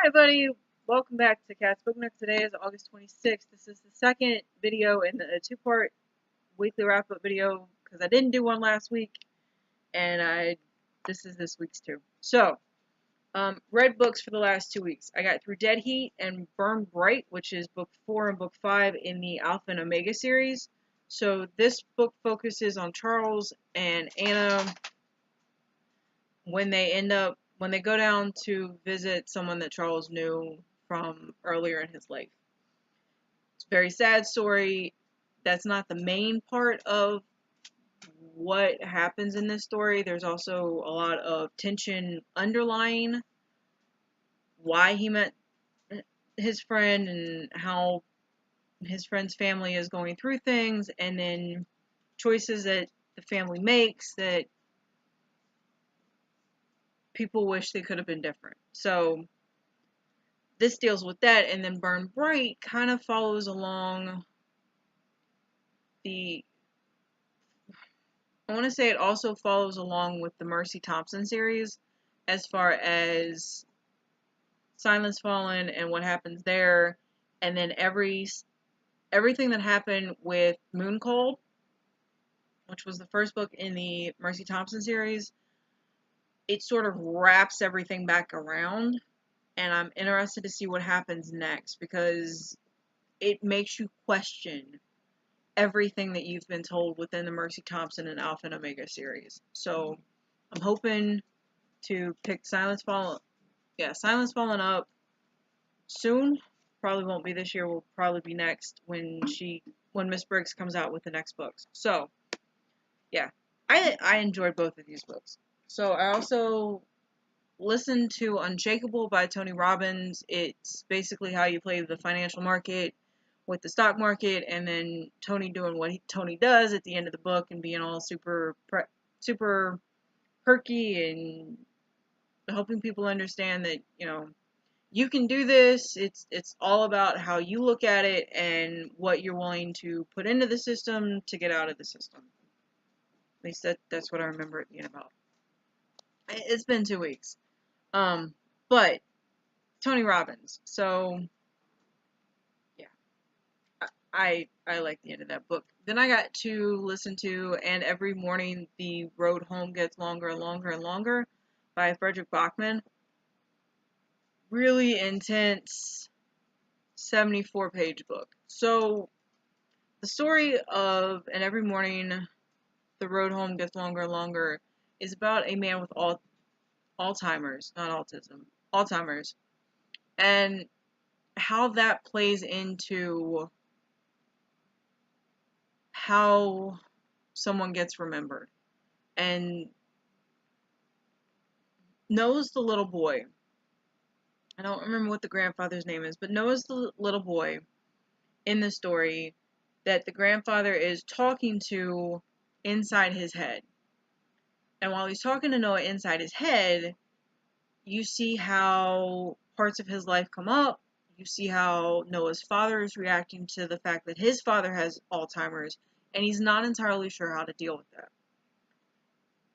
Hi, buddy. Welcome back to Cat's Book Nook. Today is August 26th. This is the second video in the two-part weekly wrap-up video because I didn't do one last week, and this is this week's too. So, read books for the last 2 weeks. I got through Dead Heat and Burn Bright, which is book 4 and book 5 in the Alpha and Omega series. So this book focuses on Charles and Anna when they go down to visit someone that Charles knew from earlier in his life. It's a very sad story. That's not the main part of what happens in this story. There's also a lot of tension underlying why he met his friend and how his friend's family is going through things, and then choices that the family makes that people wish they could have been different. So this deals with that, and then Burn Bright kind of follows along I want to say it also follows along with the Mercy Thompson series as far as Silence Fallen and what happens there, and then everything that happened with Moon Cold, which was the first book in the Mercy Thompson series. It sort of wraps everything back around, and I'm interested to see what happens next because it makes you question everything that you've been told within the Mercy Thompson and Alpha and Omega series. So I'm hoping to pick Silence Fallen up soon. Probably won't be this year, will probably be next when Miss Briggs comes out with the next books. So yeah, I enjoyed both of these books. So I also listened to Unshakable by Tony Robbins. It's basically how you play the financial market with the stock market, and then Tony doing what Tony does at the end of the book and being all super perky and helping people understand that, you can do this. It's all about how you look at it and what you're willing to put into the system to get out of the system. At least that's what I remember it being about. It's been 2 weeks. But Tony Robbins. So yeah, I like the end of that book. Then I got to listen to And Every Morning the Road Home Gets Longer and Longer and Longer by Frederick Bachman. Really intense 74-page book. So the story of And Every Morning the Road Home Gets Longer and Longer is about a man with Alzheimer's, not autism, Alzheimer's, and how that plays into how someone gets remembered. And Noah's the little boy. I don't remember what the grandfather's name is, but Noah's the little boy in the story that the grandfather is talking to inside his head. And while he's talking to Noah inside his head, you see how parts of his life come up. You see how Noah's father is reacting to the fact that his father has Alzheimer's, and he's not entirely sure how to deal with that.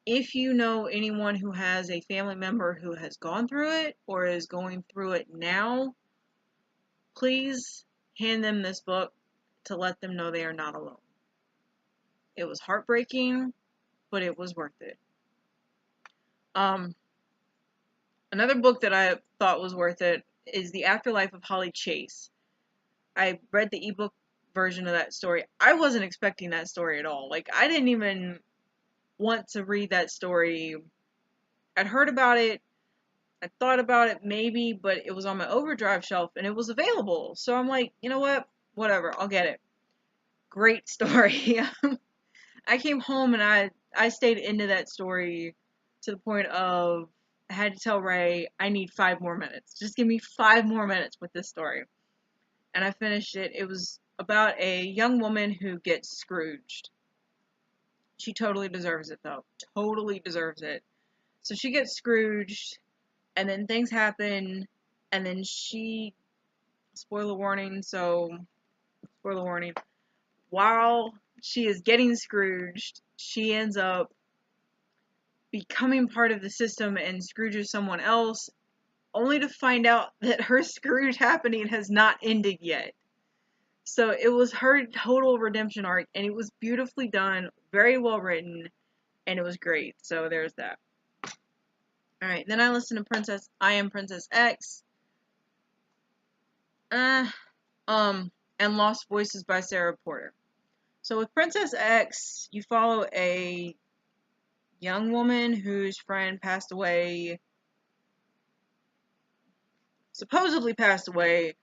If you know anyone who has a family member who has gone through it or is going through it now, please hand them this book to let them know they are not alone. It was heartbreaking, but it was worth it. Another book that I thought was worth it is The Afterlife of Holly Chase. I read the ebook version of that story. I wasn't expecting that story at all. Like, I didn't even want to read that story. I'd heard about it. I thought about it maybe, but it was on my Overdrive shelf and it was available. So I'm like, you know what? Whatever, I'll get it. Great story. I came home and I stayed into that story to the point of I had to tell Ray, I need 5 more minutes. Just give me 5 more minutes with this story. And I finished it. It was about a young woman who gets Scrooged. She totally deserves it, though. Totally deserves it. So she gets Scrooged, and then things happen, and then spoiler warning, while she is getting Scrooged, she ends up becoming part of the system and Scrooges someone else, only to find out that her Scrooge happening has not ended yet. So it was her total redemption arc, and it was beautifully done, very well written, and it was great. So there's that. Alright, then I listened to I Am Princess X, and Lost Voices by Sarah Porter. So with Princess X, you follow a young woman whose friend passed away, supposedly passed away.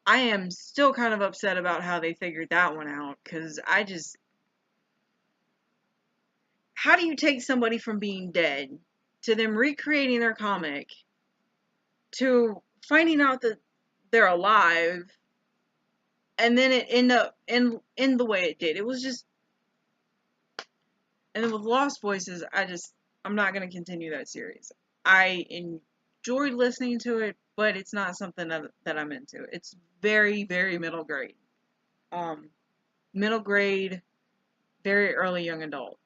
I am still kind of upset about how they figured that one out, because how do you take somebody from being dead to them recreating their comic to finding out that they're alive, and then it end up in the way it did? It was just, and then with Lost Voices, I'm not going to continue that series. I enjoyed listening to it, but it's not something that I'm into. It's very, very middle grade. Middle grade, very early young adult.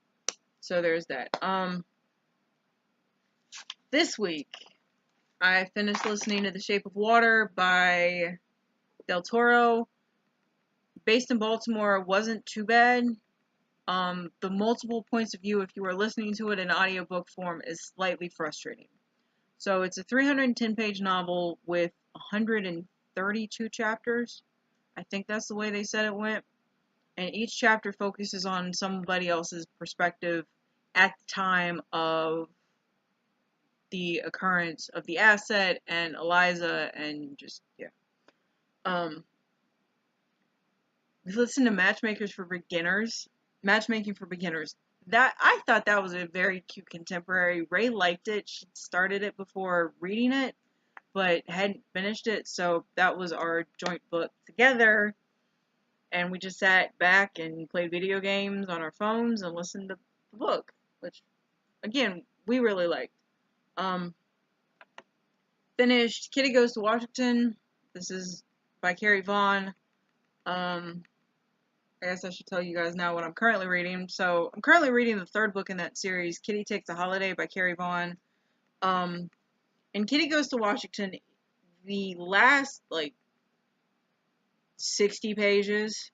So there's that. This week, I finished listening to The Shape of Water by Del Toro. Based in Baltimore, wasn't too bad. The multiple points of view, if you are listening to it in audiobook form, is slightly frustrating. So it's a 310-page novel with 132 chapters. I think that's the way they said it went. And each chapter focuses on somebody else's perspective at the time of the occurrence of the asset and Eliza, and just, yeah. We listened to Matchmaking for Beginners. That, I thought that was a very cute contemporary. Ray liked it. She started it before reading it, but hadn't finished it, so that was our joint book together. And we just sat back and played video games on our phones and listened to the book, which, again, we really liked. Finished Kitty Goes to Washington. This is by Carrie Vaughn. I guess I should tell you guys now what I'm currently reading. So I'm currently reading the third book in that series, Kitty Takes a Holiday by Carrie Vaughn. And Kitty Goes to Washington, the last, 60 pages,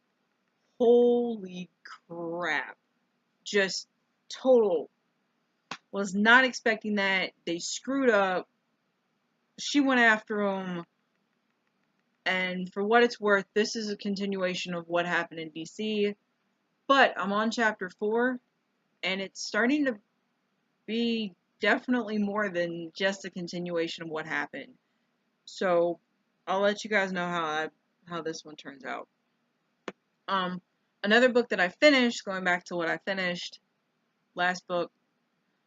holy crap. Just total. Was not expecting that. They screwed up. She went after him. And for what it's worth, this is a continuation of what happened in DC. But I'm on chapter 4, and it's starting to be definitely more than just a continuation of what happened. So I'll let you guys know how this one turns out. Another book that I finished, going back to what I finished, last book,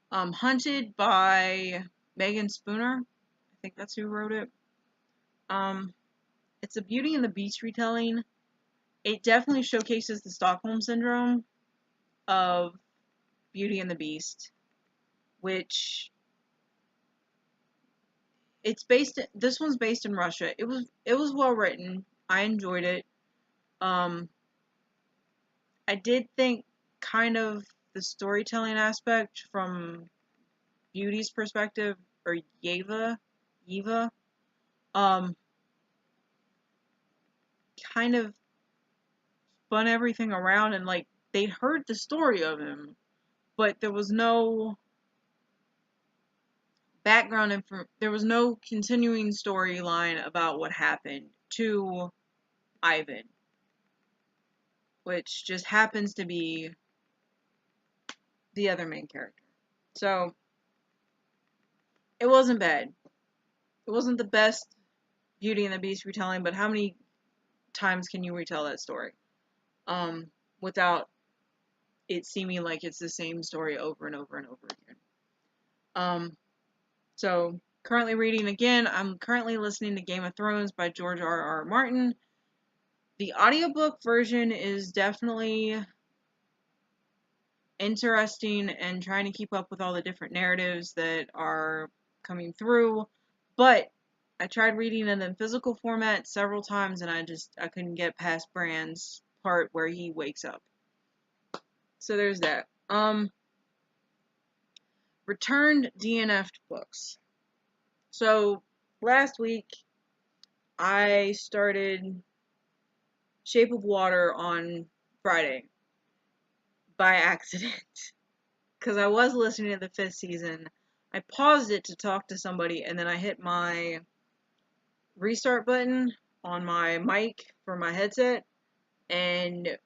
Hunted by Megan Spooner. I think that's who wrote it. It's a Beauty and the Beast retelling. It definitely showcases the Stockholm Syndrome of Beauty and the Beast, which this one's based in Russia. It was well written. I enjoyed it. I did think kind of the storytelling aspect from Beauty's perspective, or Yeva, kind of spun everything around, and they'd heard the story of him, but there was no background there was no continuing storyline about what happened to Ivan, which just happens to be the other main character. So it wasn't bad. It wasn't the best Beauty and the Beast retelling, but how many times can you retell that story without it seeming like it's the same story over and over and over again? So currently reading again. I'm currently listening to Game of Thrones by George R.R. Martin. The audiobook version is definitely interesting and trying to keep up with all the different narratives that are coming through, but I tried reading it in physical format several times, and I couldn't get past Bran's part where he wakes up. So there's that. Returned DNF'd books. So last week I started Shape of Water on Friday by accident because I was listening to the 5th season. I paused it to talk to somebody, and then I hit my restart button on my mic for my headset, and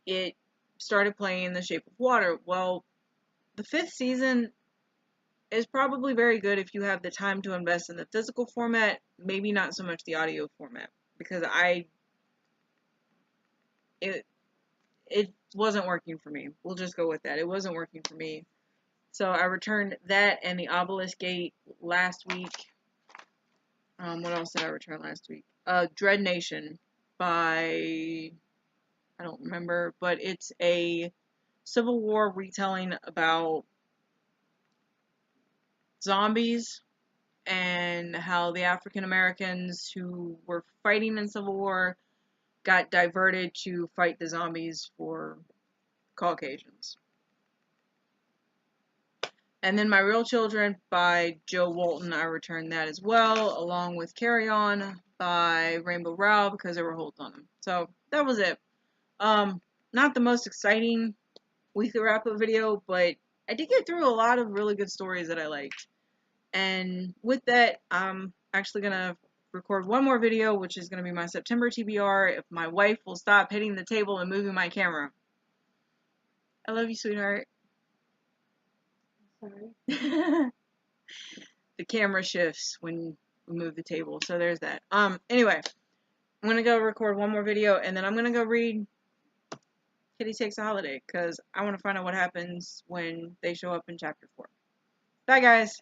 it started playing The Shape of Water. Well, the 5th season is probably very good if you have the time to invest in the physical format, maybe not so much the audio format, because it wasn't working for me. We'll just go with that. It wasn't working for me. So I returned that and the Obelisk Gate last week. What else did I return last week? Dread Nation by, I don't remember, but it's a Civil War retelling about zombies and how the African Americans who were fighting in Civil War got diverted to fight the zombies for Caucasians. And then My Real Children by Joe Walton, I returned that as well, along with Carry On by Rainbow Rowell because there were holds on them. So that was it. Not the most exciting weekly wrap-up video, but I did get through a lot of really good stories that I liked. And with that, I'm actually gonna record one more video, which is gonna be my September TBR, if my wife will stop hitting the table and moving my camera. I love you, sweetheart. Sorry. The camera shifts when we move the table, so there's that. Anyway, I'm gonna go record one more video, and then I'm gonna go read Kitty Takes a Holiday, because I want to find out what happens when they show up in chapter 4. Bye, guys!